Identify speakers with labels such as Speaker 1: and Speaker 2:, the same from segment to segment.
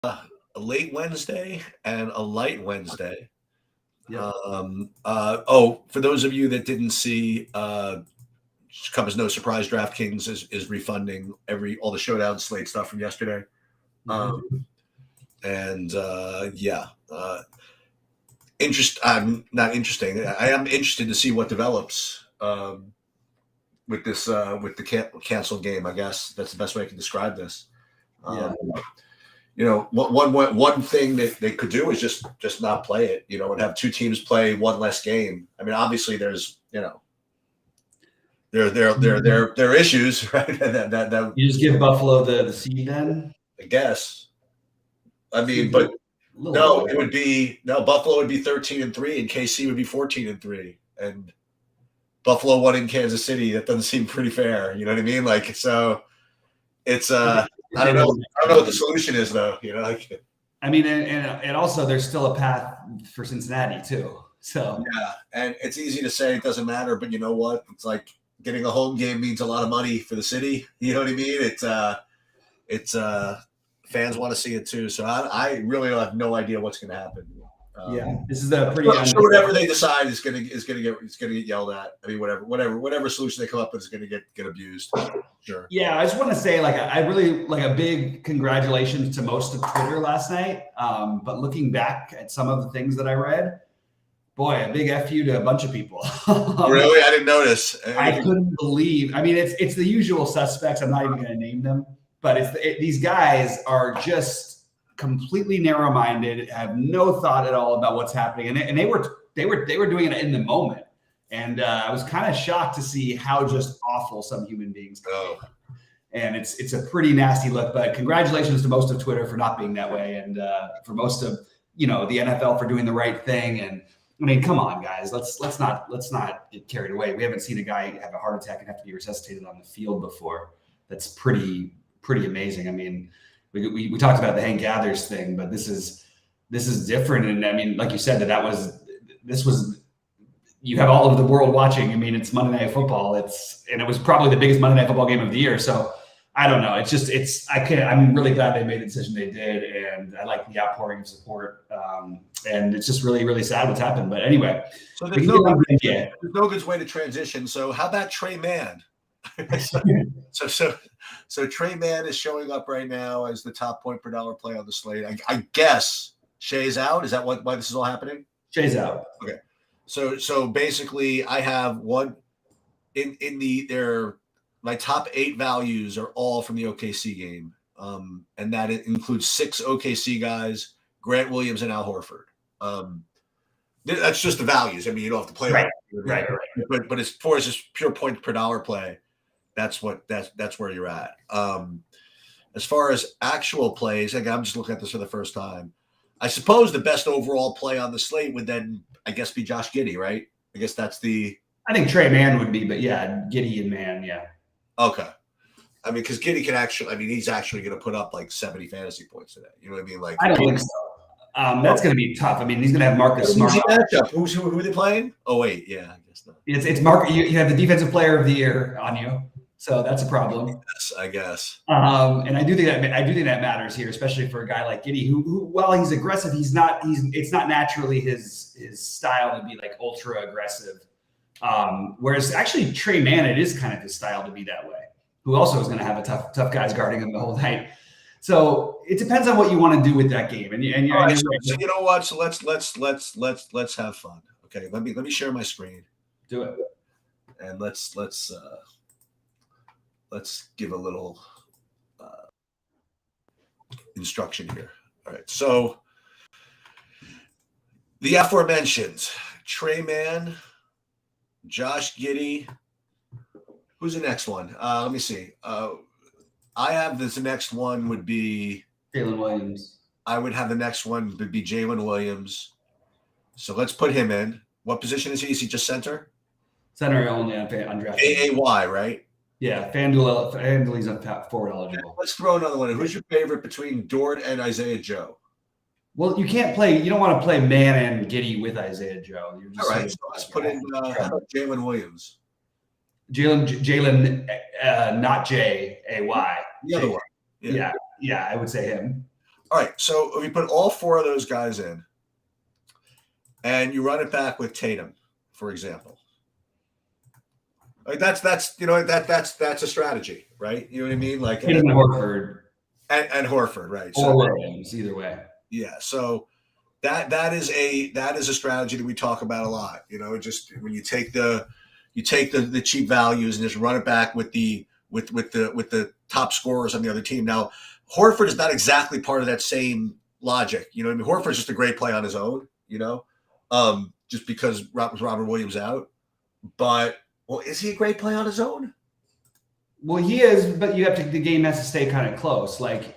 Speaker 1: a late Wednesday and a light Wednesday.
Speaker 2: Yep.
Speaker 1: For those of you that didn't see, come as no surprise, DraftKings is refunding all the showdown slate stuff from yesterday. I'm not interesting. I am interested to see what develops with this with the canceled game. I guess that's the best way I can describe this. One thing that they could do is just not play it, and have two teams play one less game. I mean, obviously there's, there are issues, right? that
Speaker 2: you just give Buffalo the seed then?
Speaker 1: I guess. I mean, but no, Buffalo would be 13-3 and KC would be 14-3, and Buffalo won in Kansas City. That doesn't seem pretty fair. You know what I mean? Like, so it's I don't know what the solution is though.
Speaker 2: I mean, and also there's still a path for Cincinnati too. So
Speaker 1: yeah, and it's easy to say it doesn't matter, but you know what? It's like getting a home game means a lot of money for the city. You know what I mean? It's fans want to see it too. So I really have no idea what's going to happen.
Speaker 2: This is a pretty.
Speaker 1: So whatever they decide is going to get yelled at. I mean, whatever solution they come up with is going to get abused. Sure.
Speaker 2: Yeah, I just want to say, I really a big congratulations to most of Twitter last night. But looking back at some of the things that I read, boy, a big F you to a bunch of people.
Speaker 1: Really? I didn't notice.
Speaker 2: I couldn't believe. I mean, it's the usual suspects. I'm not even going to name them, but these guys are just completely narrow-minded, have no thought at all about what's happening, and they were doing it in the moment. And I was kind of shocked to see how just awful some human beings can be. And it's a pretty nasty look. But congratulations to most of Twitter for not being that way, and for most of the NFL for doing the right thing. And I mean, come on, guys, let's not get carried away. We haven't seen a guy have a heart attack and have to be resuscitated on the field before. That's pretty amazing. I mean, we talked about the Hank Gathers thing, but this is different. And I mean, like you said, this was. You have all of the world watching. I mean, it's Monday Night Football. And it was probably the biggest Monday Night Football game of the year. So I don't know. I'm really glad they made the decision they did. And I like the outpouring of support. And it's just really, really sad what's happened. But anyway.
Speaker 1: So there's no good way to transition. So how about Trey Mann? So Trey Mann is showing up right now as the top point per dollar play on the slate. I guess Shea's out. Is that why this is all happening?
Speaker 2: Shea's out.
Speaker 1: Okay. So basically, I have one in my top 8 values are all from the OKC game, and that includes 6 OKC guys: Grant Williams and Al Horford. That's just the values. I mean, you don't have to play
Speaker 2: right.
Speaker 1: But as far as just pure point per dollar play, that's where you're at. As far as actual plays, I'm just looking at this for the first time. I suppose the best overall play on the slate would then, I guess, be Josh Giddey, right? I guess that's the.
Speaker 2: I think Trey Mann would be, but yeah, Giddey and Mann, yeah.
Speaker 1: Okay. I mean, because Giddey can he's actually going to put up like 70 fantasy points today. You know what I mean? Like,
Speaker 2: I don't think so. That's going to be tough. I mean, he's going to have Marcus Smart.
Speaker 1: Who are they playing? Oh wait, yeah, I guess not.
Speaker 2: It's Mark. You have the defensive player of the year on you, so that's a problem.
Speaker 1: Yes, I guess.
Speaker 2: And I do think that matters here, especially for a guy like Giddey, who while he's aggressive, it's not naturally his style to be like ultra aggressive. Whereas actually Trey Mann, it is kind of his style to be that way. Who also is going to have a tough guys guarding him the whole night. So it depends on what you want to do with that game. And you're
Speaker 1: right, so you know what? So let's have fun. Okay, let me share my screen.
Speaker 2: Do it.
Speaker 1: And let's give a little instruction here. All right. So the aforementioned Trey Mann, Josh Giddey. Who's the next one? Let me see. I have this next one would be
Speaker 2: Jalen Williams.
Speaker 1: I would have the next one would be Jalen Williams. So let's put him in. What position is he? Is he just center?
Speaker 2: Center only on draft.
Speaker 1: AAY, right?
Speaker 2: Yeah, FanDuel he's on forward eligible.
Speaker 1: Let's throw another one in. Who's your favorite between Dort and Isaiah Joe?
Speaker 2: Well, you don't want to play Mann and Giddey with Isaiah Joe.
Speaker 1: All right, so let's put in Jalen Williams.
Speaker 2: Jalen, not J-A-Y.
Speaker 1: The other one.
Speaker 2: Yeah, I would say him.
Speaker 1: All right, so if you put all 4 of those guys in, and you run it back with Tatum, for example, like that's a strategy, right? You know what I mean? Like
Speaker 2: Tatum and Horford
Speaker 1: and Horford, right?
Speaker 2: or Williams, either way.
Speaker 1: Yeah, so that is a strategy that we talk about a lot. You know, just when you take the cheap values and just run it back with the top scorers on the other team. Now, Horford is not exactly part of that same logic. You know what I mean? Horford's just a great play on his own, you know, just because Robert Williams out. But, well, is he a great play on his own?
Speaker 2: Well, he is, but the game has to stay kind of close. Like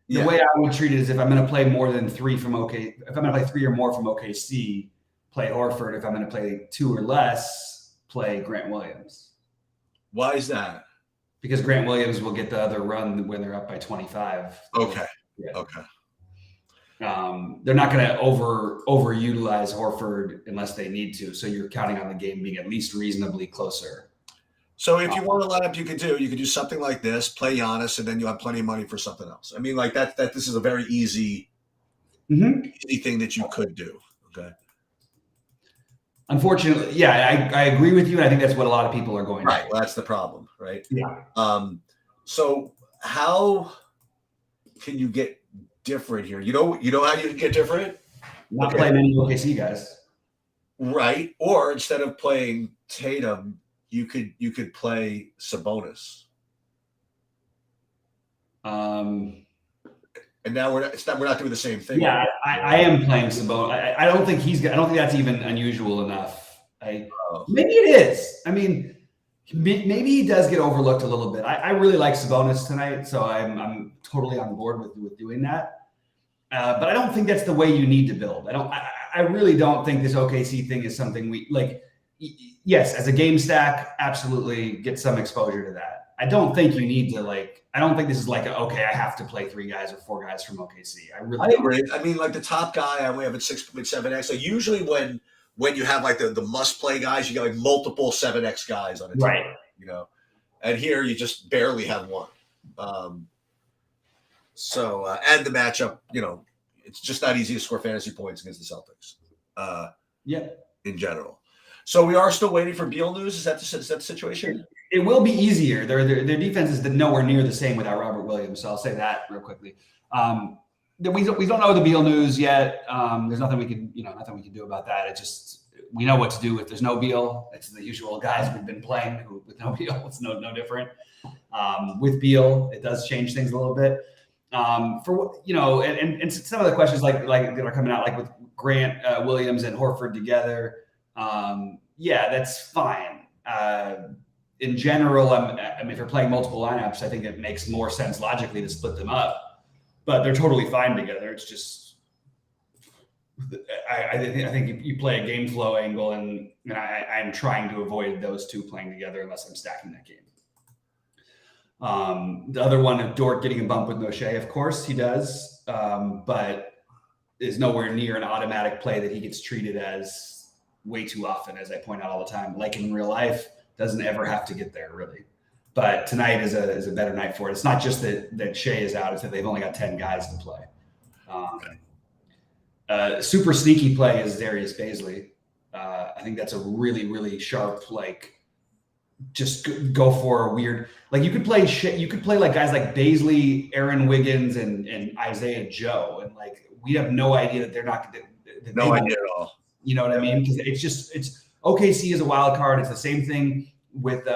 Speaker 2: the way I would treat it is if I'm going to play more than 3 from if I'm going to play 3 or more from OKC, play Horford. If I'm going to play 2 or less, play Grant Williams.
Speaker 1: Why is that?
Speaker 2: Because Grant Williams will get the other run when they're up by 25.
Speaker 1: Okay.
Speaker 2: Yeah.
Speaker 1: Okay.
Speaker 2: They're not going to overutilize Horford unless they need to. So you're counting on the game being at least reasonably closer.
Speaker 1: So if you want to line up, you could do something like this, play Giannis, and then you have plenty of money for something else. I mean, like that this is a very easy thing that you could do. Okay.
Speaker 2: Unfortunately, yeah, I agree with you, and I think that's what a lot of people are going.
Speaker 1: Right. Well, that's the problem, right?
Speaker 2: Yeah.
Speaker 1: So how can you get different here? You know how you can get different?
Speaker 2: Not playing any OKC guys.
Speaker 1: Right. Or instead of playing Tatum, you could play Sabonis. And now we're not doing the same thing.
Speaker 2: Yeah, I am playing Sabonis. I don't think that's even unusual enough. Maybe it is. I mean, maybe he does get overlooked a little bit. I really like Sabonis tonight, so I'm totally on board with doing that. But I don't think that's the way you need to build. I really don't think this OKC thing is something we like. Yes, as a game stack, absolutely get some exposure to that. I don't think you need to I don't think this is okay, I have to play 3 guys or 4 guys from OKC. I
Speaker 1: agree. I mean, like the top guy, I only have at 6.7x. Like usually when you have like the must play guys, you get like multiple 7x guys on a team,
Speaker 2: right?
Speaker 1: You know, and here you just barely have one. So and the matchup, you know, it's just not easy to score fantasy points against the Celtics. In general. So we are still waiting for Beal news. Is that the situation?
Speaker 2: It will be easier. Their defense is nowhere near the same without Robert Williams. So I'll say that real quickly. We don't know the Beal news yet. There's nothing we can do about that. It just we know what to do if there's no Beal. It's the usual guys we've been playing with no Beal. It's no different. With Beal, it does change things a little bit. And some of the questions like that are coming out like with Grant Williams and Horford together. That's fine. In general, if you're playing multiple lineups, I think it makes more sense logically to split them up. But they're totally fine together. It's just, I think you play a game flow angle, and I'm trying to avoid those two playing together unless I'm stacking that game. The other one, Dort getting a bump with Noshea, of course he does, but is nowhere near an automatic play that he gets treated as way too often, as I point out all the time. Like in real life, doesn't ever have to get there really. But tonight is a better night for it. It's not just that Shea is out; it's that they've only got 10 guys to play. Super sneaky play is Darius Bazley. I think that's a really, really sharp, just go for a weird, you could play like guys like Bazley, Aaron Wiggins, and Isaiah Joe, and we have no idea that they're not.
Speaker 1: No idea at all.
Speaker 2: You know what I mean? Because it's OKC is a wild card. It's the same thing with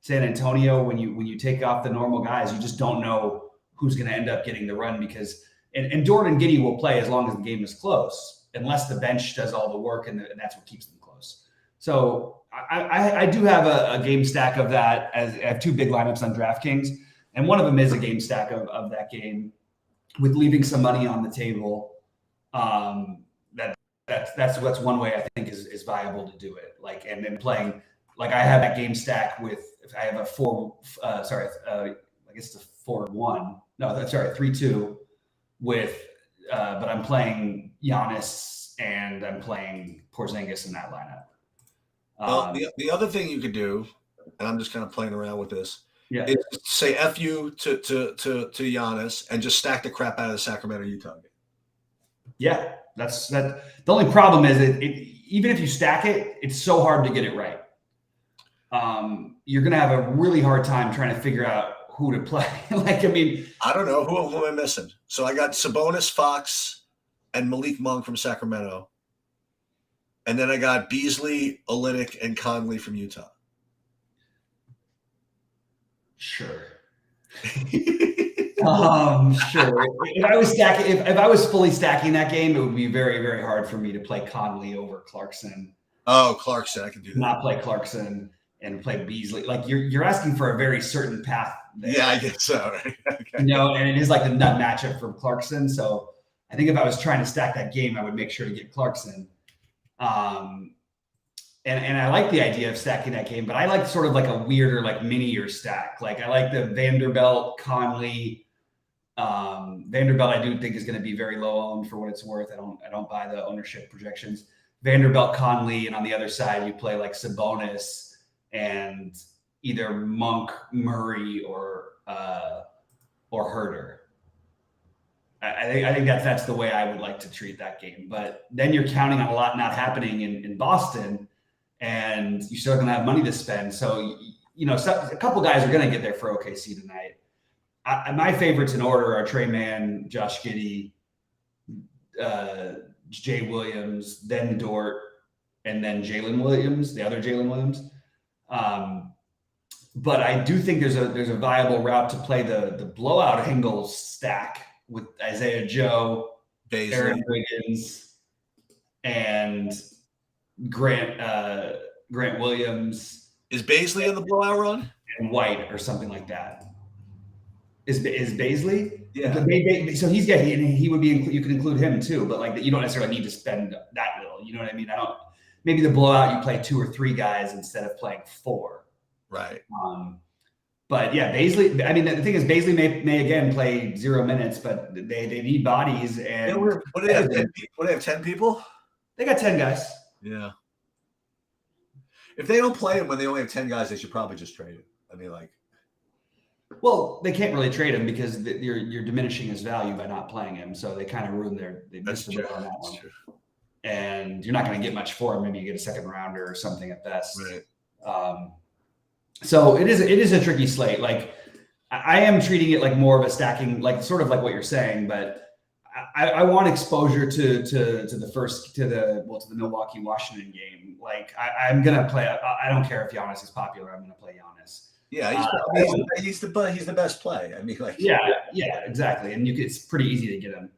Speaker 2: San Antonio. When you take off the normal guys, you just don't know who's going to end up getting the run because and Dort and Giddey will play as long as the game is close, unless the bench does all the work and that's what keeps them close. So I do have a game stack of that. As I have 2 big lineups on DraftKings, and one of them is a game stack of that game with leaving some money on the table. That's one way I think is viable to do it. And then playing I have that game stack with I have a 4-1. No, that's 3-2 with but I'm playing Giannis and I'm playing Porzingis in that lineup.
Speaker 1: The other thing you could do, and I'm just kind of playing around with this,
Speaker 2: Yeah.
Speaker 1: is say F you to Giannis and just stack the crap out of the Sacramento Utah game.
Speaker 2: Yeah, that's that. The only problem is even if you stack it, it's so hard to get it right. You're going to have a really hard time trying to figure out who to play. Like, I mean,
Speaker 1: I don't know who am I missing. So I got Sabonis, Fox, and Malik Monk from Sacramento, and then I got Beasley, Olynyk, and Conley from Utah.
Speaker 2: Sure. Sure. If I was fully stacking that game, it would be very, very hard for me to play Conley over Clarkson.
Speaker 1: Oh, Clarkson, I can do that.
Speaker 2: Not play Clarkson and play Beasley. Like you're asking for a very certain path there.
Speaker 1: Yeah, I guess so. Right? Okay.
Speaker 2: And it is like the nut matchup for Clarkson. So I think if I was trying to stack that game, I would make sure to get Clarkson. And I like the idea of stacking that game, but I like sort of like a weirder, like mini-year stack. Like I like the Vanderbilt, Conley. Vanderbilt, I do think is going to be very low owned for what it's worth. I don't buy the ownership projections. Vanderbilt, Conley, and on the other side, you play like Sabonis and either Monk, Murray, or Herter. I think that's the way I would like to treat that game. But then you're counting on a lot not happening in Boston, and you're still going to have money to spend. So, a couple guys are going to get there for OKC tonight. My favorites in order are Trey Mann, Josh Giddey, Jay Williams, then Dort, and then Jalen Williams, the other Jalen Williams. But I do think there's a viable route to play the blowout angle stack with Isaiah Joe,
Speaker 1: Baisley,
Speaker 2: Aaron Wiggins, and Grant Williams.
Speaker 1: Is Baisley in the blowout run?
Speaker 2: And White or something like that. Is Baisley?
Speaker 1: Yeah.
Speaker 2: So he would be. You could include him too, but like you don't necessarily need to spend that little. You know what I mean? Maybe the blowout you play 2 or 3 guys instead of playing 4.
Speaker 1: Right.
Speaker 2: But yeah, Baisley. I mean, the thing is, Baisley may again play 0 minutes, but they need bodies. And
Speaker 1: what do they have? 10 people? What do they have? 10 people?
Speaker 2: They got 10 guys.
Speaker 1: Yeah. If they don't play him when they only have 10 guys, they should probably just trade him. I mean, like.
Speaker 2: Well, they can't really trade him because you're diminishing his value by not playing him. So they kind of ruined they missed the boat on that one. True. And you're not going to get much for him. Maybe you get a second rounder or something at best.
Speaker 1: Right.
Speaker 2: So it is a tricky slate. Like I am treating it like more of a stacking, like sort of like what you're saying, but I want exposure to the Milwaukee Washington game. Like I'm gonna play. I don't care if Giannis is popular. I'm gonna play Giannis.
Speaker 1: Yeah, he's the best play. I mean, like
Speaker 2: yeah, exactly. And it's pretty easy to get him.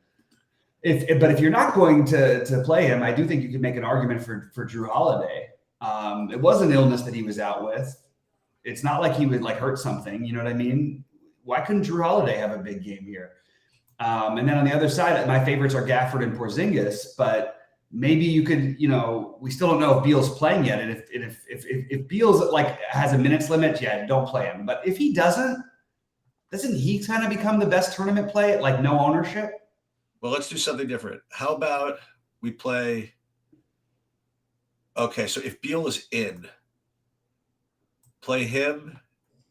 Speaker 2: But if you're not going to play him, I do think you could make an argument for Drew Holiday. It was an illness that he was out with. It's not like he would like hurt something. You know what I mean? Why couldn't Drew Holiday have a big game here? And then on the other side, my favorites are Gafford and Porzingis, but maybe you could, we still don't know if Beal's playing yet. And if Beal's like has a minutes limit, yeah, don't play him. But if he doesn't he kind of become the best tournament play at like no ownership?
Speaker 1: Well, let's do something different. How about we play? Okay, so if Beal is in, play him,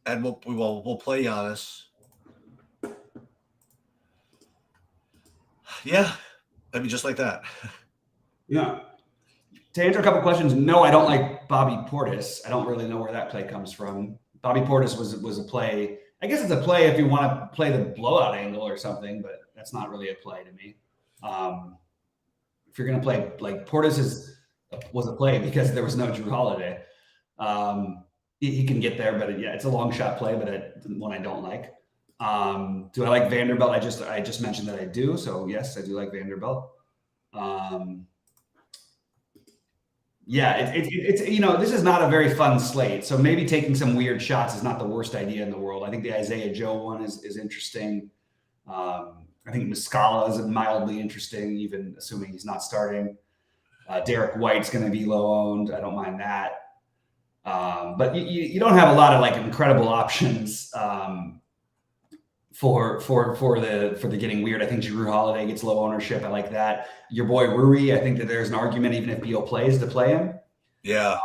Speaker 1: and we'll play Giannis. Yeah, I mean, just like that.
Speaker 2: Yeah. To answer a couple questions, no, I don't like Bobby Portis. I don't really know where that play comes from. Bobby Portis was a play. I guess it's a play if you want to play the blowout angle or something, but that's not really a play to me. If you're going to play, like Portis was a play because there was no Drew Holiday. He can get there, but yeah, it's a long shot play, but one I don't like. Do I like Vanderbilt? I just mentioned that I do. So yes, I do like Vanderbilt. Yeah, it's this is not a very fun slate. So maybe taking some weird shots is not the worst idea in the world. I think the Isaiah Joe one is interesting. I think Muscala is mildly interesting, even assuming he's not starting. Derek White's going to be low owned. I don't mind that. But you don't have a lot of like incredible options for the getting weird. I think Drew Holiday gets low ownership. I like that. Your boy Rui, I think that there's an argument even if Beal plays to play him.
Speaker 1: Yeah.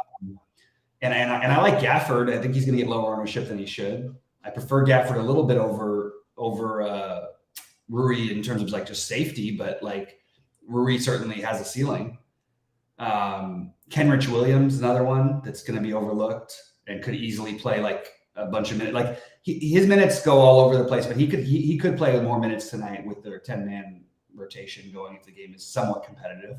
Speaker 2: And I like Gafford. I think he's going to get lower ownership than he should. I prefer Gafford a little bit over Rui in terms of like just safety, but like Rui certainly has a ceiling. Kenrich Williams, another one that's going to be overlooked and could easily play like a bunch of minutes. Like his minutes go all over the place, but he could play more minutes tonight with their 10-man rotation going if the game is somewhat competitive.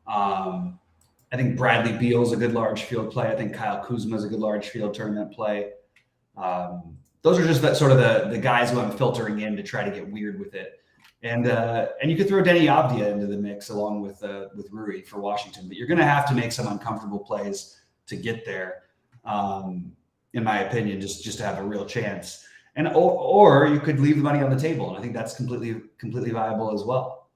Speaker 2: I think Bradley Beal is a good large field play. I think Kyle Kuzma is a good large field tournament play. Those are just sort of the guys who I'm filtering in to try to get weird with it. And you could throw Denny Abdia into the mix along with Rui for Washington, but you're going to have to make some uncomfortable plays to get there, in my opinion, just to have a real chance. And or you could leave the money on the table, and I think that's completely viable as well.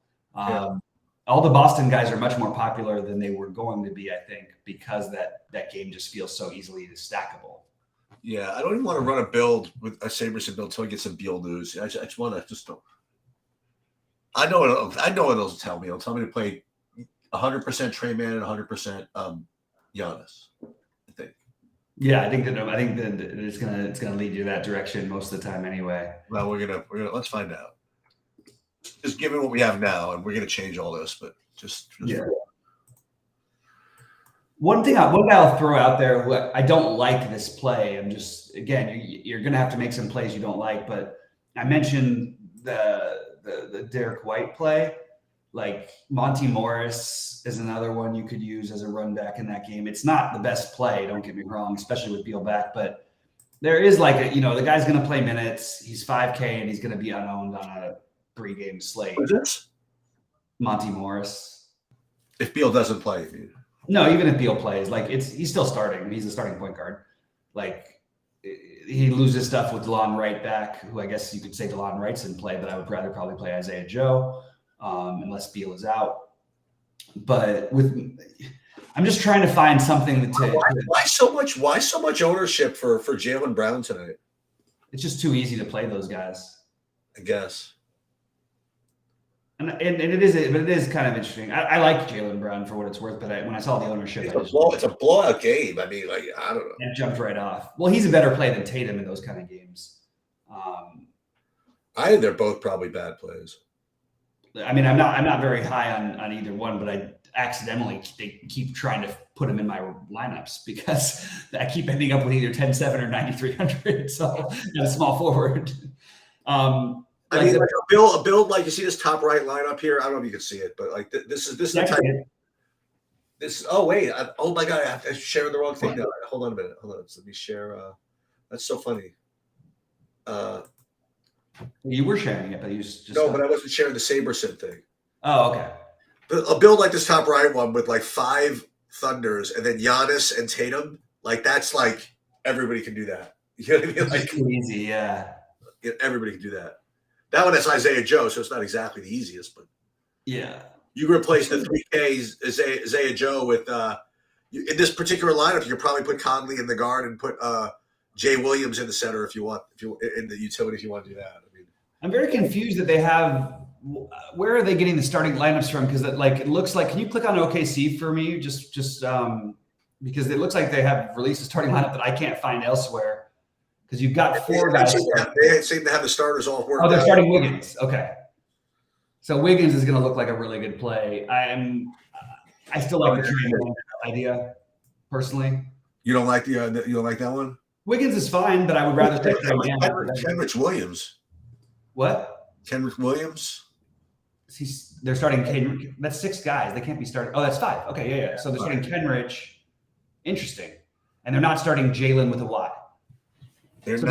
Speaker 2: All the Boston guys are much more popular than they were going to be, I think, because that game just feels so easily stackable.
Speaker 1: Yeah, I don't even want to run a build with a Saberson build until I get some Beal news. I just want to don't. I know it'll tell me. It'll tell me to play 100% Trey Man and 100% Giannis. I think.
Speaker 2: Yeah, I think that it's gonna lead you that direction most of the time anyway.
Speaker 1: Well, we're gonna let's find out. Just given what we have now, and we're gonna change all this, but just
Speaker 2: yeah. One guy I'll throw out there who I don't like this play. I'm just you're gonna have to make some plays you don't like, but I mentioned the Derek White play. Like Monty Morris is another one you could use as a run back in that game. It's not the best play, don't get me wrong, especially with Beal back, but there is like the guy's going to play minutes. He's 5K and he's going to be unowned on a 3-game slate.
Speaker 1: Who's this?
Speaker 2: Monty Morris.
Speaker 1: If Beal doesn't play,
Speaker 2: no, even if Beal plays, like he's still starting. He's a starting point guard. Like he loses stuff with DeLon Wright back, who I guess you could say DeLon Wright's in play, but I would rather probably play Isaiah Joe. Unless Beal is out. But I'm just trying to find something
Speaker 1: why so much ownership for Jaylen Brown tonight?
Speaker 2: It's just too easy to play those guys,
Speaker 1: I guess.
Speaker 2: And it is kind of interesting. I like Jaylen Brown for what it's worth, but when I saw the ownership,
Speaker 1: it's a blowout game. I mean, like I don't know.
Speaker 2: It jumped right off. Well, he's a better play than Tatum in those kind of games.
Speaker 1: I think they're both probably bad plays.
Speaker 2: I mean, I'm not very high on either one, but I accidentally they keep trying to put them in my lineups because I keep ending up with either 10-7 or 9,300. So a small forward.
Speaker 1: I mean, like a build like you see this top right lineup here. I don't know if you can see it, but like this is the type. This. Oh wait! Oh my god! I'm sharing the wrong thing now. Hold on a minute. Hold on. Let me share. That's so funny.
Speaker 2: You were sharing it, but you just
Speaker 1: no, but I wasn't sharing the Saberson thing.
Speaker 2: Oh, okay.
Speaker 1: A build like this top right one with like 5 Thunders and then Giannis and Tatum, like that's like everybody can do that. You know what I mean? Like
Speaker 2: too easy, yeah.
Speaker 1: Everybody can do that. That one is Isaiah Joe, so it's not exactly the easiest, but
Speaker 2: yeah.
Speaker 1: You replace the 3Ks Isaiah Joe with in this particular lineup, you could probably put Conley in the guard and put Jay Williams in the center if you want in the utility if you want to do that. I mean,
Speaker 2: I'm very confused that they have. Where are they getting the starting lineups from? Because it looks like. Can you click on OKC for me? Just because it looks like they have released a starting lineup that I can't find elsewhere. Because you've got 4 guys.
Speaker 1: They seem to have the starters all worked.
Speaker 2: Oh, they're starting Wiggins. Okay, so Wiggins is going to look like a really good play. I still like the trade idea personally.
Speaker 1: You don't like that one?
Speaker 2: Wiggins is fine, but I would rather take
Speaker 1: Kenrich Williams.
Speaker 2: What?
Speaker 1: Kenrich Williams?
Speaker 2: They're starting Kenrich. That's 6 guys. They can't be starting. Oh, that's 5. Okay, yeah. So they're starting Kenrich. Interesting. And they're not starting Jaylen with a Y.
Speaker 1: I'm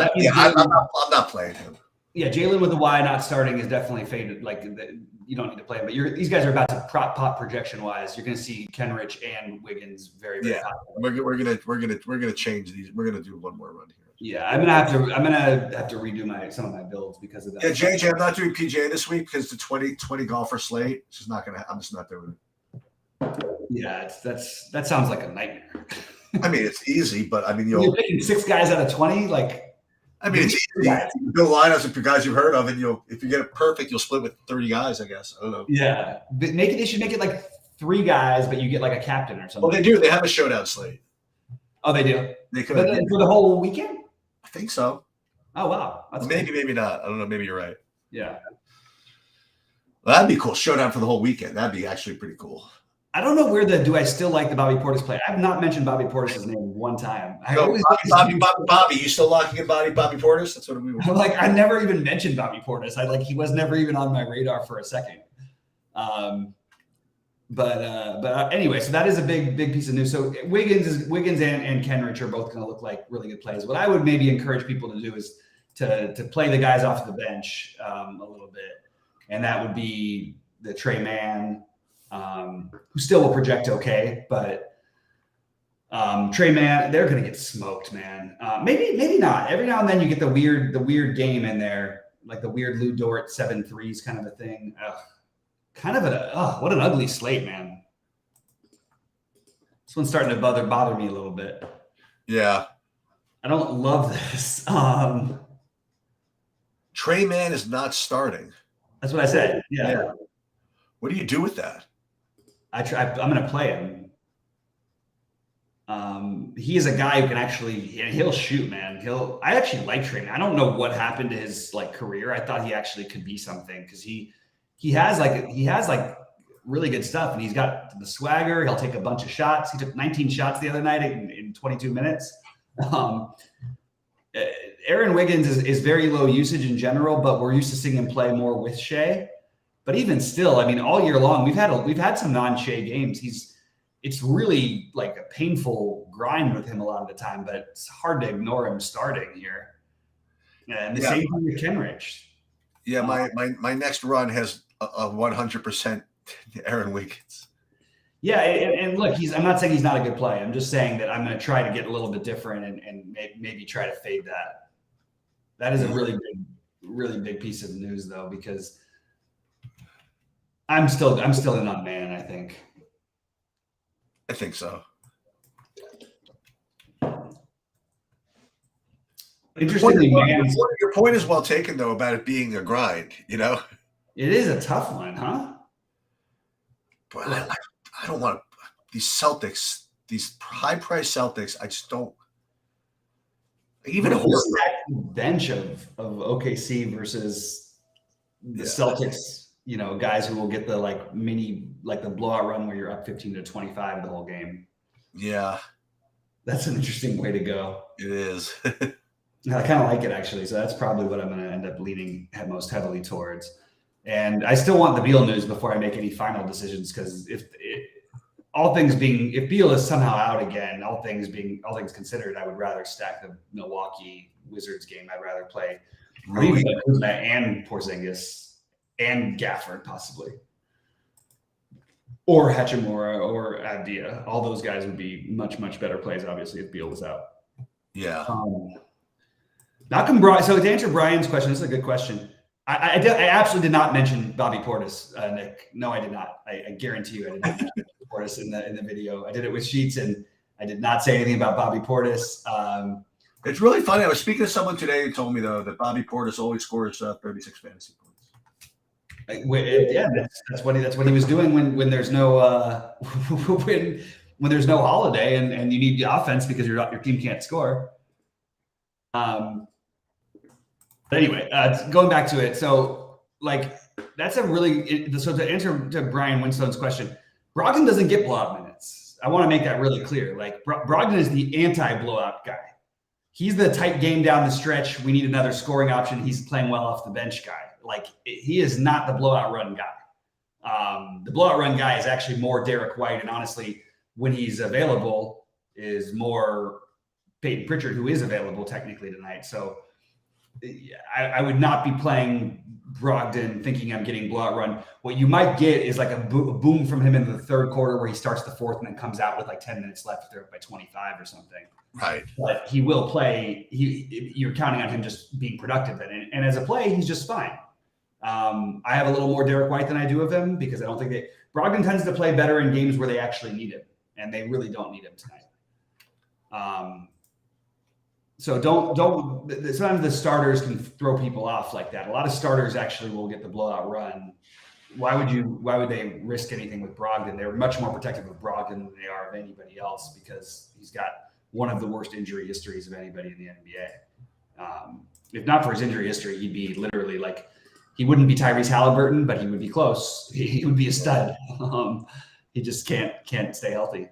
Speaker 1: not playing him.
Speaker 2: Yeah, Jaylen with a Y not starting is definitely faded. Like you don't need to play him. But these guys are about to pop projection wise. You're going to see Kenrich and Wiggins very popular.
Speaker 1: We're gonna change these. We're gonna do one more run here.
Speaker 2: Yeah, I'm gonna have to redo some of my builds because of that.
Speaker 1: Yeah, JJ, I'm not doing PGA this week because the 20 golfer slate. It's just not gonna. I'm just not doing it.
Speaker 2: Yeah, that sounds like a nightmare.
Speaker 1: I mean, it's easy, but I mean,
Speaker 2: you're picking 6 guys out of 20. Like,
Speaker 1: I mean, it's easy. You build lineups with guys you've heard of, and if you get it perfect, you'll split with 30 guys. I guess I don't know.
Speaker 2: Yeah, but they should make it like 3 guys, but you get like a captain or something.
Speaker 1: Well, they do. They have a showdown slate.
Speaker 2: Oh, they do.
Speaker 1: They could
Speaker 2: for the whole weekend.
Speaker 1: I think so.
Speaker 2: Oh wow, that's
Speaker 1: Maybe,
Speaker 2: cool.
Speaker 1: maybe not. I don't know. Maybe you're right.
Speaker 2: Yeah.
Speaker 1: Well, that'd be cool. Showdown for the whole weekend. That'd be actually pretty cool.
Speaker 2: I don't know where do I still like the Bobby Portis play? I have not mentioned Bobby Portis' name one time. I
Speaker 1: So
Speaker 2: always
Speaker 1: Bobby, you still locking in Bobby Portis? That's what we were.
Speaker 2: I never even mentioned Bobby Portis. He was never even on my radar for a second. But anyway, so that is a big piece of news. So Wiggins and Kenrich are both going to look like really good plays. What I would maybe encourage people to do is to play the guys off the bench a little bit, and that would be the Trey Mann, who still will project okay, but Trey Mann, they're going to get smoked, man. Maybe not. Every now and then you get the weird game in there, like the weird Lou Dort 7 threes kind of a thing. Kind of what an ugly slate, man. This one's starting to bother me a little bit.
Speaker 1: Yeah.
Speaker 2: I don't love this.
Speaker 1: Trey Mann is not starting.
Speaker 2: That's what I said. Yeah.
Speaker 1: What do you do with that?
Speaker 2: I'm going to play him. He is a guy who can he'll shoot, man. I actually like Trey Mann. I don't know what happened to his career. I thought he actually could be something because he has really good stuff, and he's got the swagger. He'll take a bunch of shots. He took 19 shots the other night in 22 minutes. Aaron Wiggins is very low usage in general, but we're used to seeing him play more with Shea. But even still, I mean, all year long we've had some non-Shea games. It's really like a painful grind with him a lot of the time, but it's hard to ignore him starting here. And the same thing with Kenrich.
Speaker 1: Yeah, my next run has a 100% Aaron Wiggins.
Speaker 2: Yeah, and look, I'm not saying he's not a good play. I'm just saying that I'm going to try to get a little bit different and maybe try to fade that. That is a really big piece of news, though, because I'm still in on Mann, I think.
Speaker 1: I think so.
Speaker 2: Interestingly,
Speaker 1: your point is well taken, though, about it being a grind. It
Speaker 2: is a tough one, huh?
Speaker 1: But I don't want these Celtics, these high-priced Celtics. I just don't. Even a
Speaker 2: bench of OKC versus the Celtics, guys who will get the the blowout run where you're up 15-25 the whole game.
Speaker 1: Yeah,
Speaker 2: that's an interesting way to go.
Speaker 1: It is.
Speaker 2: I kind of like it, actually. So that's probably what I'm going to end up leaning most heavily towards. And I still want the Beal news before I make any final decisions, because if Beal is somehow out again, all things considered, I would rather stack the Milwaukee Wizards game. I'd rather play and Porzingis and Gafford possibly, or Hachimura or Avdia. All those guys would be much better plays, obviously, if Beal was out.
Speaker 1: Yeah.
Speaker 2: Malcolm Brogdon. So to answer Brian's question, this is a good question. I absolutely did not mention Bobby Portis, Nick. No, I did not. I guarantee you I did not mention Portis in the video. I did it with Sheets, and I did not say anything about Bobby Portis.
Speaker 1: It's really funny. I was speaking to someone today who told me, though, that Bobby Portis always scores 36 fantasy points.
Speaker 2: Yeah, that's what he was doing when there's no when there's no Holiday and you need the offense because your team can't score. But anyway, going back to it, so that's a really so to answer to Brian Winstone's question, Brogdon doesn't get blowout minutes. I want to make that really clear. Brogdon is the anti-blowout guy. He's the tight game down the stretch. We need another scoring option. He's playing well off the bench guy. He is not the blowout run guy. The blowout run guy is actually more Derek White, and honestly, when he's available, is more Peyton Pritchard, who is available technically tonight. So I would not be playing Brogdon thinking I'm getting blowout run. What you might get is a boom from him in the third quarter where he starts the fourth and then comes out with 10 minutes left if they're up by 25 or something.
Speaker 1: Right.
Speaker 2: But he will play. You're counting on him just being productive then. And as a play, he's just fine. I have a little more Derek White than I do of him because I don't think Brogdon tends to play better in games where they actually need him, and they really don't need him tonight. So sometimes the starters can throw people off like that. A lot of starters actually will get the blowout run. Why would they risk anything with Brogdon? They're much more protective of Brogdon than they are of anybody else because he's got one of the worst injury histories of anybody in the NBA. if not for his injury history, he'd be literally like, he wouldn't be Tyrese Halliburton, but he would be close. He would be a stud. He just can't stay healthy.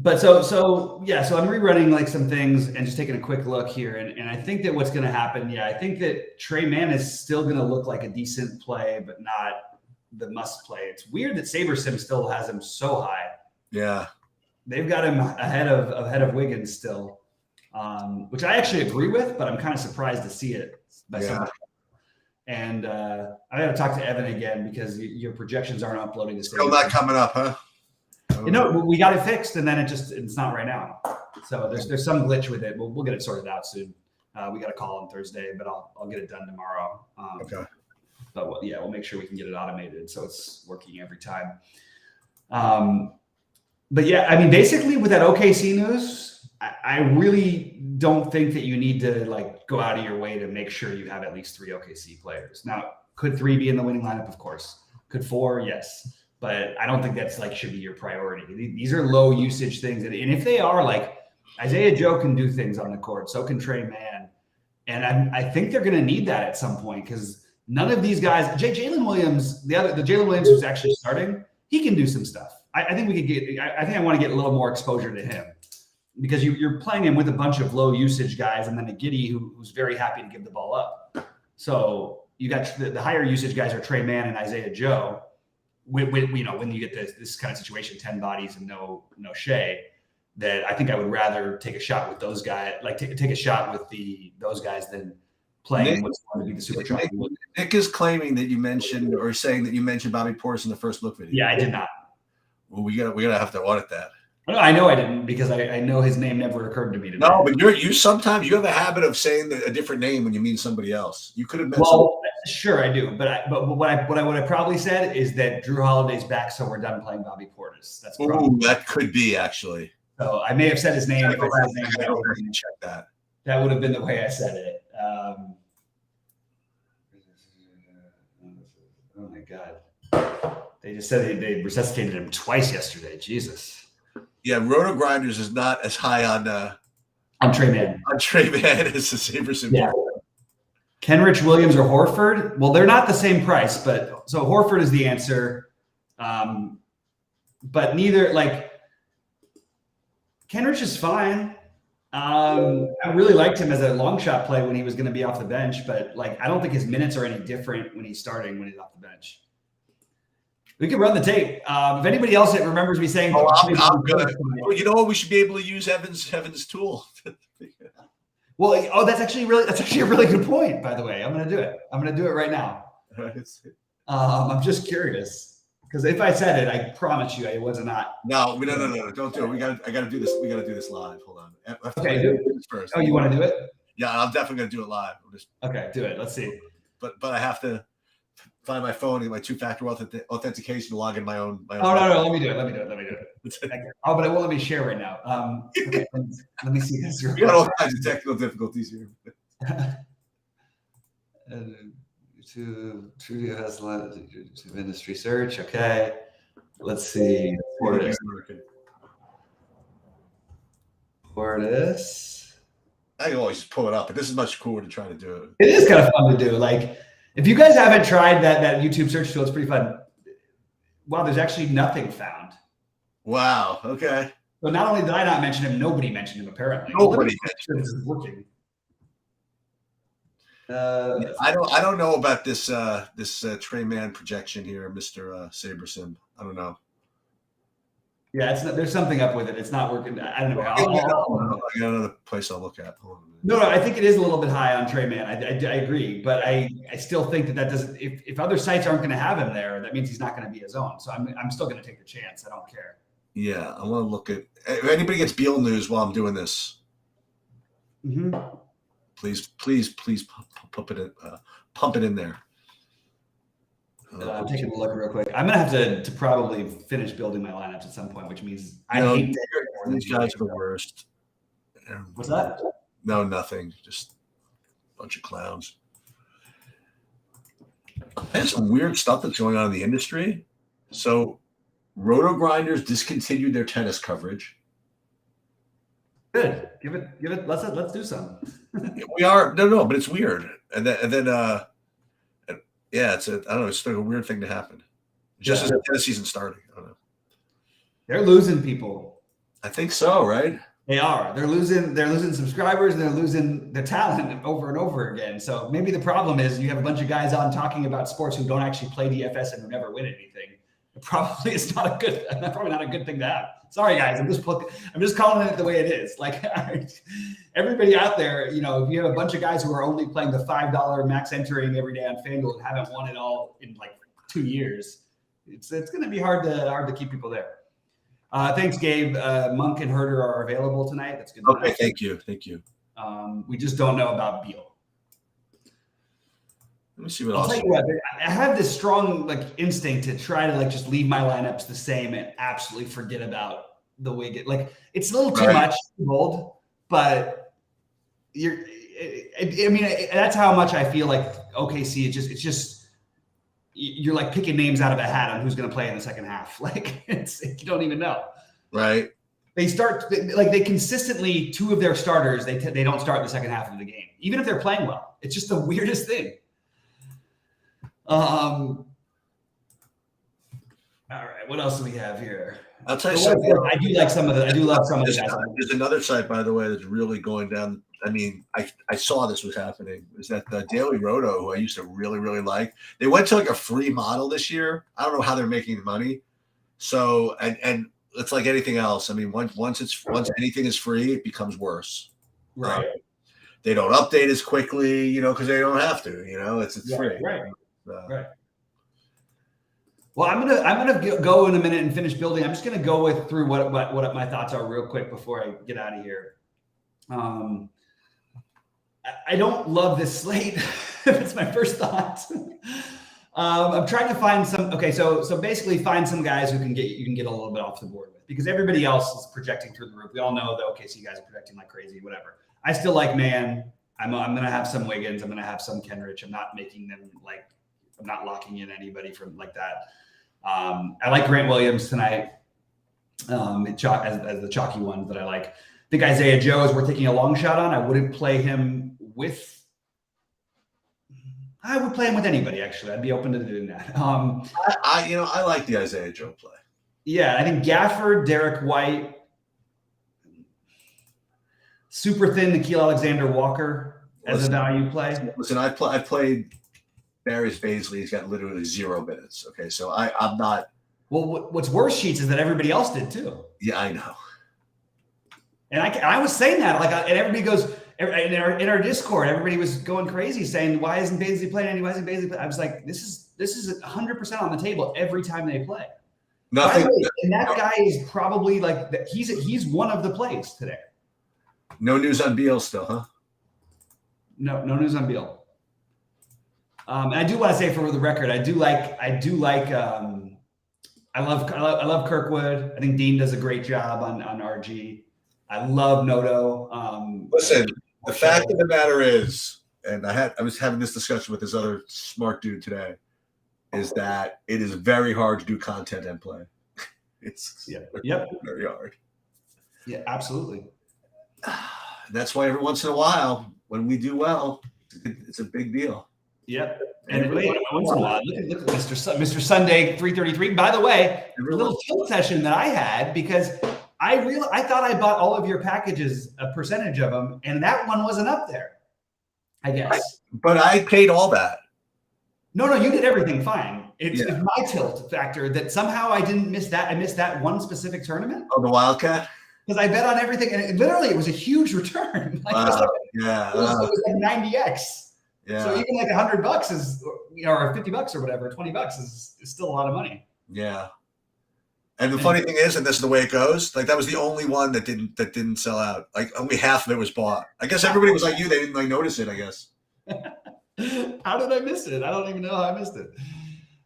Speaker 2: But so I'm rerunning like some things and just taking a quick look here. And I think that what's going to happen, I think that Tre Mann is still going to look like a decent play, but not the must play. It's weird that SaberSim still has him so high.
Speaker 1: Yeah.
Speaker 2: They've got him ahead of Wiggins still, which I actually agree with, but I'm kind of surprised to see it by somebody. And I got to talk to Evan again because your projections aren't uploading to
Speaker 1: Still not coming up, huh?
Speaker 2: We got it fixed, and then it's not right now. So there's some glitch with it. We'll get it sorted out soon. We got a call on Thursday, but I'll get it done tomorrow.
Speaker 1: Okay.
Speaker 2: But we'll make sure we can get it automated so it's working every time. But I mean, basically with that OKC news, I really don't think that you need to like go out of your way to make sure you have at least 3 OKC players. Now, could 3 be in the winning lineup? Of course. Could 4? Yes. But I don't think that's like should be your priority. These are low usage things. And if they are, like Isaiah Joe can do things on the court, so can Tre Mann. And I think they're going to need that at some point because none of these guys, Jalen Williams, the Jalen Williams who's actually starting, he can do some stuff. I think we could get. I think I want to get a little more exposure to him because you're playing him with a bunch of low usage guys, and then a Giddey who's very happy to give the ball up. So you got the higher usage guys are Tre Mann and Isaiah Joe. When you get this kind of situation, 10 bodies and no Shea, that I think I would rather take a shot with those guys, like take a shot with those guys than playing what's going to be the super truck.
Speaker 1: Nick is claiming that you mentioned or saying that you mentioned Bobby Portis in the first look video.
Speaker 2: Yeah, I did not.
Speaker 1: Well, we gotta have to audit that.
Speaker 2: I know I didn't because I know his name never occurred to me today.
Speaker 1: No, but you sometimes you have a habit of saying a different name when you mean somebody else. You could have meant.
Speaker 2: Well, sure I do, but what I probably said is that Drew Holiday's back, so we're done playing Bobby Portis. That's probably.
Speaker 1: That could be actually.
Speaker 2: So I may have said his name.
Speaker 1: Check that.
Speaker 2: That would have been the way I said it. Oh my God. They just said they resuscitated him twice yesterday. Jesus.
Speaker 1: Yeah, Roto Grinders is not as high on
Speaker 2: Tre Mann.
Speaker 1: On Tre Mann as the SaberSim.
Speaker 2: Yeah. Kenrich Williams or Horford? Well, they're not the same price, but so Horford is the answer. But neither Kenrich is fine. I really liked him as a long shot play when he was going to be off the bench, but I don't think his minutes are any different when he's starting when he's off the bench. We can run the tape. If anybody else remembers me saying,
Speaker 1: I'm good. Well, you know what? We should be able to use Evan's tool.
Speaker 2: Well, that's actually a really good point. By the way, I'm going to do it. I'm going to do it right now. I'm just curious because if I said it, I promise you, it was not.
Speaker 1: No, don't do it. I got to do this. We got to do this live. Hold on.
Speaker 2: Okay, do it first. Oh, you want to do it?
Speaker 1: Yeah, I'm definitely going to do it live.
Speaker 2: Okay, do it. Let's see.
Speaker 1: But I have to find my phone and my 2-factor authentication to log in my own.
Speaker 2: Oh no! Let me do it. Oh, but it won't let me share right now. Okay, let me see this.
Speaker 1: We got all kinds of technical difficulties here.
Speaker 2: To has to industry search. Okay, let's see. Portis.
Speaker 1: I can always just pull it up, but this is much cooler to try to do it.
Speaker 2: It is kind of fun to do. If you guys haven't tried that YouTube search tool, it's pretty fun. Wow, there's actually nothing found.
Speaker 1: Wow. Okay.
Speaker 2: So not only did I not mention him, nobody mentioned him apparently.
Speaker 1: Nobody
Speaker 2: mentioned this is working.
Speaker 1: I don't know about this Tre Mann projection here, Mr. SaberSim. I don't know.
Speaker 2: Yeah, there's something up with it. It's not working. I don't know.
Speaker 1: I got another place I'll look at.
Speaker 2: No, I think it is a little bit high on Tre Mann. I agree, but I still think that doesn't. If other sites aren't going to have him there, that means he's not going to be his own. So I'm still going to take the chance. I don't care.
Speaker 1: Yeah, I want to look at if anybody gets Beal news while I'm doing this.
Speaker 2: Mm-hmm.
Speaker 1: Please pump it in there.
Speaker 2: I'm taking a look real quick. I'm gonna have to probably finish building my lineups at some point, which means
Speaker 1: these guys are the worst.
Speaker 2: What's that?
Speaker 1: No, nothing. Just a bunch of clowns. There's some weird stuff that's going on in the industry. So, Roto Grinders discontinued their tennis coverage.
Speaker 2: good. Give it. Let's do something.
Speaker 1: We are no, but it's weird. And then yeah, I don't know. It's like a weird thing to happen. Just as the tennis season starting. I don't know.
Speaker 2: They're losing people.
Speaker 1: I think so, right?
Speaker 2: They are. They're losing subscribers and they're losing their talent over and over again. So maybe the problem is you have a bunch of guys on talking about sports who don't actually play DFS and who never win anything. Probably it's probably not a good thing to have. Sorry guys, I'm just calling it the way it is. Like everybody out there, you know, if you have a bunch of guys who are only playing the $5 max entering every day on FanDuel and haven't won it all in like 2 years, it's going to be hard to keep people there. Thanks, Gabe. Monk and Herder are available tonight. That's good.
Speaker 1: Okay, thank you.
Speaker 2: We just don't know about Beal.
Speaker 1: Let me see what
Speaker 2: I'll
Speaker 1: else.
Speaker 2: tell you what, I have this strong like instinct to try to like just leave my lineups the same and absolutely forget about the Wiggins. Like it's a little too much, too bold, but that's how much I feel like OKC. It's just you're like picking names out of a hat on who's going to play in the second half. Like you don't even know.
Speaker 1: Right.
Speaker 2: They consistently, 2 of their starters, they don't start the second half of the game, even if they're playing well. It's just the weirdest thing. All right, what else do we have here?
Speaker 1: I'll tell you something.
Speaker 2: I do love some of the guys.
Speaker 1: There's another site, by the way, that's really going down. I mean, I saw this was happening. Is that the Daily Roto, who I used to really, really like? They went to like a free model this year. I don't know how they're making money. So, and it's like anything else. I mean, once anything is free, it becomes worse.
Speaker 2: Right.
Speaker 1: They don't update as quickly, you know, because they don't have to. You know, it's free.
Speaker 2: Right. Right. Well, I'm gonna go in a minute and finish building. I'm just gonna go through what my thoughts are real quick before I get out of here. I don't love this slate. That's my first thought. I'm trying to find some. Okay, so basically find some guys you can get a little bit off the board with, because everybody else is projecting through the roof. We all know the OKC guys are projecting like crazy. Whatever. I still like Man. I'm gonna have some Wiggins. I'm gonna have some Kenrich. I'm not making them like. I'm not locking in anybody from like that. I like Grant Williams tonight as the chalky one that I like. I think Isaiah Joe is worth taking a long shot on. I wouldn't play him with. I would play him with anybody, actually. I'd be open to doing that.
Speaker 1: I like the Isaiah Joe play.
Speaker 2: Yeah, I think Gafford, Derek White, super thin Nickeil Alexander-Walker as a value play.
Speaker 1: Listen, I've played Darius Baisley. He's got literally 0 minutes. Okay, so I'm not.
Speaker 2: Well, what's worse, Sheets, is that everybody else did too.
Speaker 1: Yeah, I know.
Speaker 2: And I was saying that, like, and everybody goes in our Discord. Everybody was going crazy saying, "Why isn't Baisley playing any? Why isn't Baisley playing?" I was like, "This is 100% on the table every time they play."
Speaker 1: Nothing.
Speaker 2: And that guy is probably like he's one of the plays today.
Speaker 1: No news on Beal still, huh?
Speaker 2: No news on Beal. And I do want to say for the record, I love Kirkwood. I think Dean does a great job on RG. I love Noto.
Speaker 1: Listen, the fact of the matter is, and I was having this discussion with this other smart dude today, is that it is very hard to do content and play. It's very hard.
Speaker 2: Yeah, absolutely.
Speaker 1: That's why every once in a while, when we do well, it's a big deal.
Speaker 2: Yep. And once in a while, look at Mr. Sunday 333. By the way, a little tilt session that I had because I thought I bought all of your packages, a percentage of them, and that one wasn't up there. I guess.
Speaker 1: But I paid all that.
Speaker 2: No, you did everything fine. It's my tilt factor that somehow I didn't miss that. I missed that one specific tournament.
Speaker 1: Oh, the Wildcat?
Speaker 2: Because I bet on everything, and it was a huge return. Like, it was like 90x.
Speaker 1: Yeah.
Speaker 2: So even like $100 is, or $50 or whatever, $20 is still a lot of money.
Speaker 1: Yeah. And the funny thing is, and this is the way it goes, like that was the only one that didn't sell out. Like only half of it was bought. I guess everybody was like you; they didn't like notice it. I guess.
Speaker 2: How did I miss it? I don't even know how I missed it.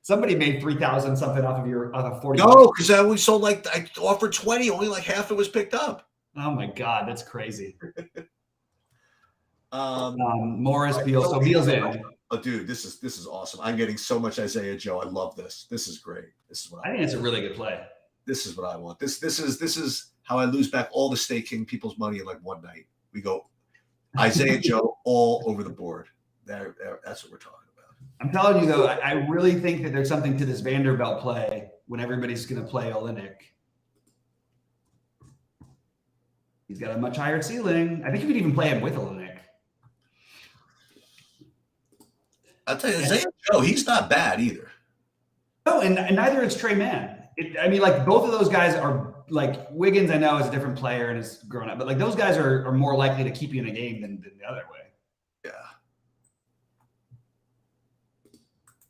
Speaker 2: Somebody made 3,000 something off of 40.
Speaker 1: No, because I only sold I offered 20, only like half it was picked up.
Speaker 2: Oh my God, that's crazy.
Speaker 1: Morris,
Speaker 2: Beal. So Beal's in.
Speaker 1: Oh, dude, this is awesome. I'm getting so much Isaiah Joe. I love this. This is great.
Speaker 2: I think it's a really good play.
Speaker 1: This is what I want. This is how I lose back all the staking people's money in like one night. We go Isaiah Joe all over the board. That's what we're talking about.
Speaker 2: I'm telling you though, I really think that there's something to this Vanderbilt play when everybody's going to play Olynyk. He's got a much higher ceiling. I think you could even play him with Olynyk.
Speaker 1: I'll tell you, Isaiah Joe, he's not bad either.
Speaker 2: No, and neither is Trey Mann. I mean, like both of those guys are like Wiggins. I know is a different player and is grown up, but like those guys are more likely to keep you in a game than the other way.
Speaker 1: Yeah.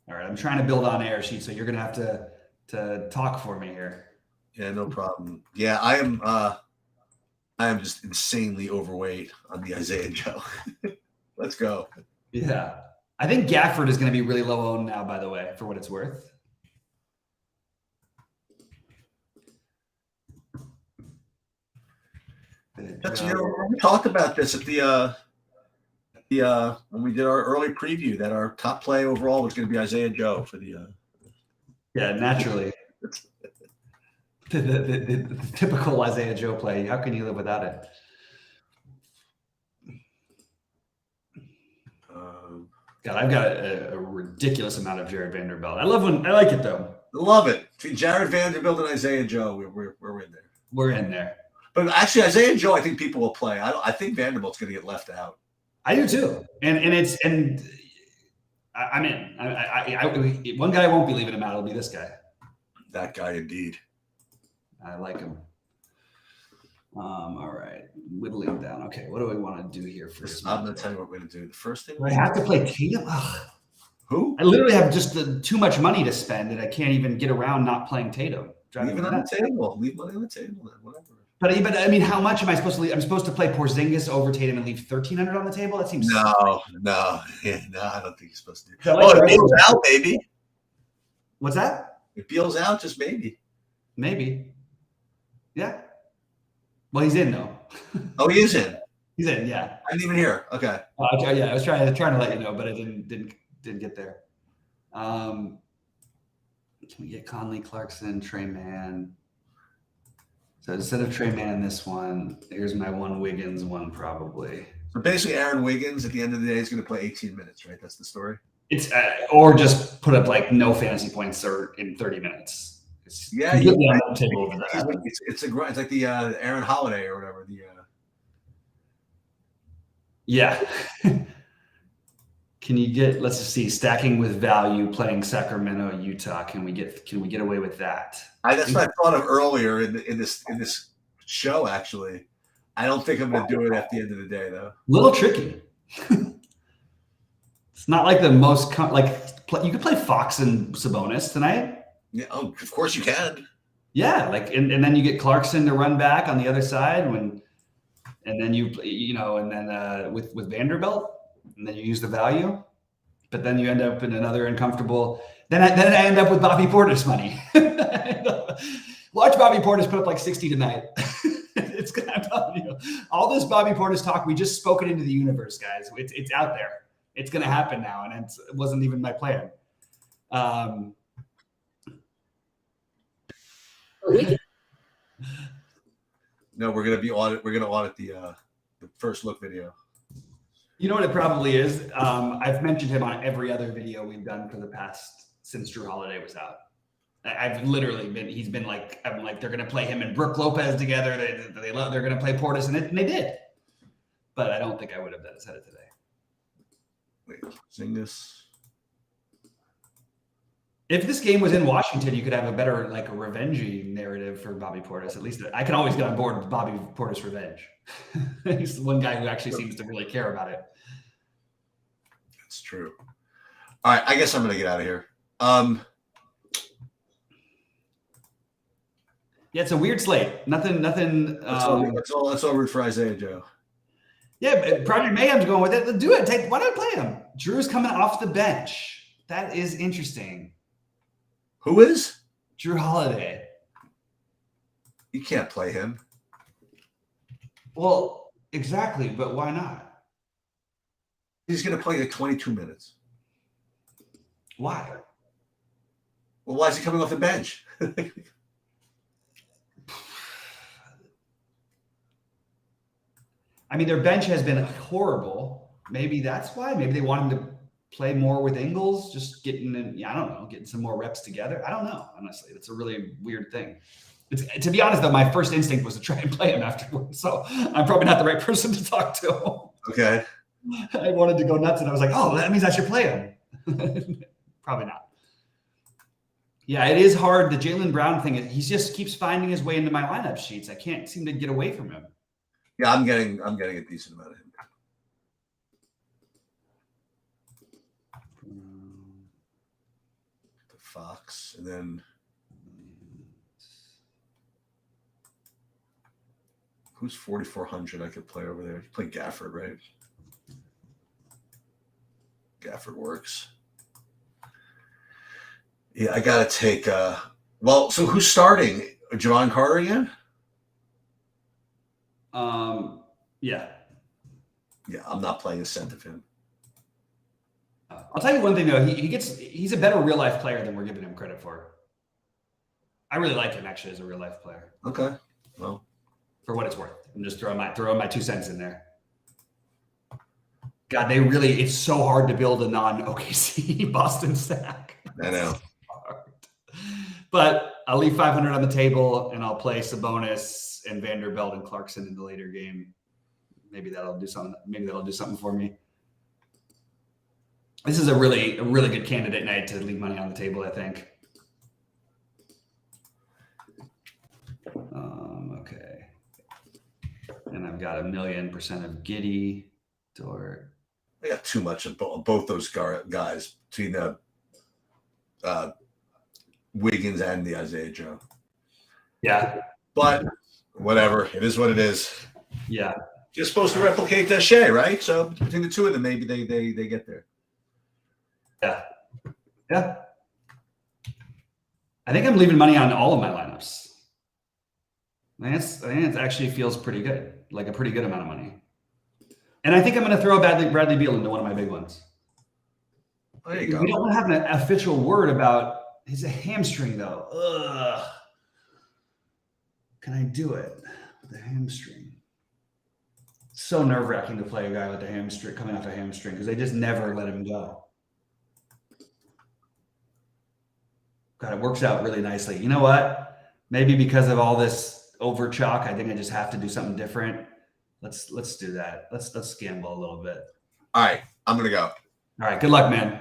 Speaker 2: All right, I'm trying to build on air sheet, so you're gonna have to talk for me here.
Speaker 1: Yeah, no problem. Yeah, I am just insanely overweight on the Isaiah Joe. Let's go.
Speaker 2: Yeah, I think Gafford is going to be really low owned now. By the way, for what it's worth.
Speaker 1: That's, we talked about this at the when we did our early preview that our top play overall was going to be Isaiah Joe for the.
Speaker 2: Yeah, naturally. the typical Isaiah Joe play. How can you live without it? God, I've got a ridiculous amount of Jared Vanderbilt. I like it though.
Speaker 1: Love it. Between Jared Vanderbilt and Isaiah Joe, we're in there.
Speaker 2: We're in there.
Speaker 1: But actually, Isaiah Joe, I think people will play. I think Vanderbilt's going to get left out.
Speaker 2: I do too, and I'm in. I one guy won't be leaving him out. It'll be this guy.
Speaker 1: That guy, indeed.
Speaker 2: I like him. All right, whittling down. Okay, what do we want to do here first?
Speaker 1: I'm going to tell you what we're going to do. The first thing
Speaker 2: I have to play Tatum. Ugh.
Speaker 1: Who?
Speaker 2: I literally have just too much money to spend, and I can't even get around not playing Tatum.
Speaker 1: Leave it on the table. Leave money on the table, then whatever.
Speaker 2: But I mean, how much am I supposed to leave? I'm supposed to play Porzingis over Tatum and leave 1,300 on the table. That seems
Speaker 1: no. I don't think you're supposed to do.
Speaker 2: If
Speaker 1: Beal's out, maybe.
Speaker 2: What's that?
Speaker 1: If Beal's out, just maybe.
Speaker 2: Maybe. Yeah. Well, he's in though.
Speaker 1: Oh, he is in.
Speaker 2: He's in. Yeah.
Speaker 1: I didn't even hear. Okay.
Speaker 2: Yeah, I was trying to let you know, but I didn't get there. Can we get Conley, Clarkson, Trey Mann? So instead of Trey Mann, this one, here's my one Wiggins one probably.
Speaker 1: So basically, Aaron Wiggins at the end of the day is going to play 18 minutes, right? That's the story.
Speaker 2: It's or just put up like no fantasy points or in 30 minutes. It's completely on the table over that.
Speaker 1: It's like the Aaron Holiday or whatever.
Speaker 2: Yeah. Can you get? Let's just see. Stacking with value, playing Sacramento, Utah. Can we get away with that?
Speaker 1: That's what I thought of earlier in this show. Actually, I don't think I'm going to do it at the end of the day, though.
Speaker 2: A little tricky. It's not like the most you could play Fox and Sabonis tonight.
Speaker 1: Yeah, of course you can.
Speaker 2: Yeah, and then you get Clarkson to run back on the other side and then with Vanderbilt. And then you use the value, but then you end up in another uncomfortable. Then I end up with Bobby Portis money. Watch Bobby Portis put up like 60 tonight. It's gonna. I'm telling you, all this Bobby Portis talk, we just spoke it into the universe, guys. It's out there. It's gonna happen now, and it wasn't even my plan.
Speaker 1: No, we're gonna audit the first look video.
Speaker 2: You know what it probably is? I've mentioned him on every other video we've done for the past since Jrue Holiday was out. I've literally he's been like, I'm like, they're going to play him and Brook Lopez together. They're going to play Portis, and they did. But I don't think I would have said it today.
Speaker 1: Wait, sing this.
Speaker 2: If this game was in Washington, you could have a better, like a revengey narrative for Bobby Portis. At least I can always get on board with Bobby Portis revenge. He's the one guy who actually seems to really care about it.
Speaker 1: That's true. All right, I guess I'm going to get out of here.
Speaker 2: Yeah, it's a weird slate. Nothing.
Speaker 1: That's over for Isaiah Joe.
Speaker 2: Yeah, Project Mayhem's going with it. Do it. Why not play him? Drew's coming off the bench. That is interesting.
Speaker 1: Who is?
Speaker 2: Jrue Holiday.
Speaker 1: You can't play him.
Speaker 2: Well, exactly, but why not?
Speaker 1: He's going to play like 22 minutes.
Speaker 2: Why?
Speaker 1: Well, why is he coming off the bench?
Speaker 2: I mean, their bench has been horrible. Maybe that's why. Maybe they want him to play more with Ingles, just getting in, I don't know, getting some more reps together. I don't know, honestly. It's a really weird thing. To be honest, though, my first instinct was to try and play him afterwards. So I'm probably not the right person to talk to.
Speaker 1: Okay.
Speaker 2: I wanted to go nuts, and I was like, oh, that means I should play him. Probably not. Yeah, it is hard. The Jaylen Brown thing, he just keeps finding his way into my lineup sheets. I can't seem to get away from him.
Speaker 1: Yeah, I'm getting a decent amount of him. The Fox, and then who's 4,400 I could play over there? You play Gafford, right? Gafford works. Yeah, I gotta take. Well, so who's starting? Javon Carter again?
Speaker 2: Yeah.
Speaker 1: Yeah, I'm not playing a cent of him.
Speaker 2: I'll tell you one thing though. He's a better real life player than we're giving him credit for. I really like him actually as a real life player.
Speaker 1: Okay. Well,
Speaker 2: for what it's worth, I'm just throwing my 2 cents in there. God, it's so hard to build a non-OKC Boston stack.
Speaker 1: I know.
Speaker 2: But I'll leave 500 on the table, and I'll play Sabonis and Vanderbilt and Clarkson in the later game. Maybe that'll do something. Maybe that'll do something for me. This is a really good candidate night to leave money on the table, I think. Okay. And I've got 1,000,000% of Giddey, Dort.
Speaker 1: I got too much of both those guys between the Wiggins and the Isaiah Joe.
Speaker 2: Yeah.
Speaker 1: But whatever. It is what it is.
Speaker 2: Yeah.
Speaker 1: You're supposed to replicate Shea, right? So between the two of them, maybe they get there.
Speaker 2: Yeah. Yeah. I think I'm leaving money on all of my lineups. I think it actually feels pretty good, like a pretty good amount of money. And I think I'm going to throw Bradley Beal into one of my big ones.
Speaker 1: There you go.
Speaker 2: We don't have an official word about his hamstring, though. Ugh. Can I do it with a hamstring? It's so nerve-wracking to play a guy with a hamstring, coming off a hamstring, because they just never let him go. God, it works out really nicely. You know what? Maybe because of all this over chalk, I think I just have to do something different. Let's do that. Let's gamble a little bit.
Speaker 1: All right, I'm gonna go.
Speaker 2: All right, good luck, man.